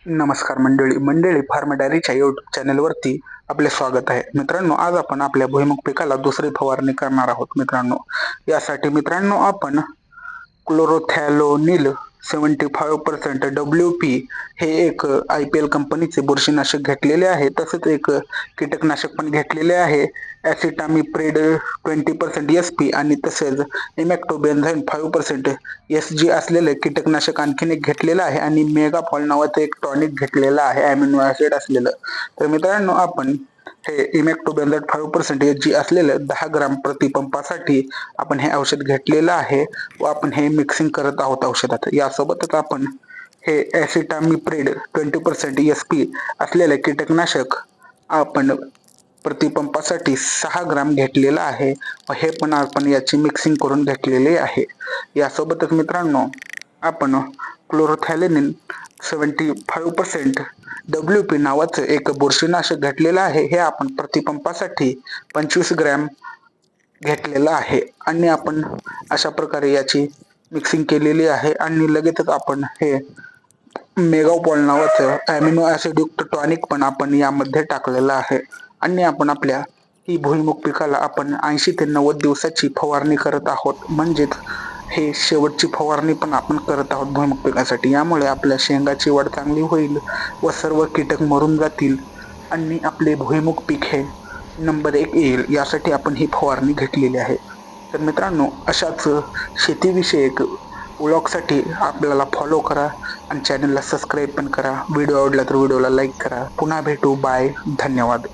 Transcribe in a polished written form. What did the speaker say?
नमस्कार मंडळी form डायरीच्या YouTube चॅनलवरती आपले स्वागत आहे. मित्रांनो, आज आपण आपल्या भुईमुग पिकाला दुसरी फवारणी करणार आहोत. मित्रांनो, यासाठी मित्रांनो आपण क्लोरोथॅलोनिल 75% WP हे एक IPL कंपनीचे बुरशीनाशक घेतलेले आहे. तसेच एक कीटकनाशक पण घेतलेले आहे, ॲसिटामिप्रिड 20% SP, आणि तसेच इमॅक्टोबेन्झाइन 5% SG असलेले कीटकनाशक आणखीन एक घेतलेलं आहे, आणि मेगाफॉल नावाचं एक टॉनिक घेतलेलं आहे अॅमिनो ॲसिड असलेलं. तर मित्रांनो, आपण हे इमॅक्टोबेन्झाइन 5% SG असलेलं 10 ग्राम प्रति पंपासाठी आपण हे औषध घेतलेलं आहे व आपण हे मिक्सिंग करत आहोत औषधात. यासोबतच आपण हे ॲसिटामिप्रिड 20% SP असलेले कीटकनाशक आपण प्रतिपंपासाठी 6 ग्राम घेतलेलं आहे व हे पण आपण याची मिक्सिंग करून घेतलेले आहे. यासोबतच मित्रांनो, आपण क्लोरोथॅलिनिन 75% WP नावाचं एक बुरशीनाशक घेतलेलं आहे. हे आपण प्रतिपंपासाठी 25 ग्रॅम घेतलेलं आहे आणि आपण अशा प्रकारे याची मिक्सिंग केलेली आहे. आणि लगेचच आपण हे मेगाफॉल नावाचं अॅमिनो ॲसिड युक्त टॉनिक पण आपण यामध्ये टाकलेलं आहे. आणि आपण आपल्या ही भुईमुग पिकाला आपण 80 ते 90 दिवसाची फवारणी करत आहोत. म्हणजेच हे शेवटची फवारणी पण आपण करत आहोत भुईमुग पिकासाठी. यामुळे आपल्या शेंगाची वाढ चांगली होईल व सर्व कीटक मरून जातील आणि आपले भुईमुग पीक हे नंबर 1 येईल, यासाठी आपण ही फवारणी घेतलेली आहे. तर मित्रांनो, अशाच शेतीविषयक व्लॉगसाठी आपल्याला फॉलो करा आणि चॅनलला सबस्क्राईब पण करा. व्हिडिओ आवडला तर व्हिडिओला लाईक करा. पुन्हा भेटू. बाय. धन्यवाद.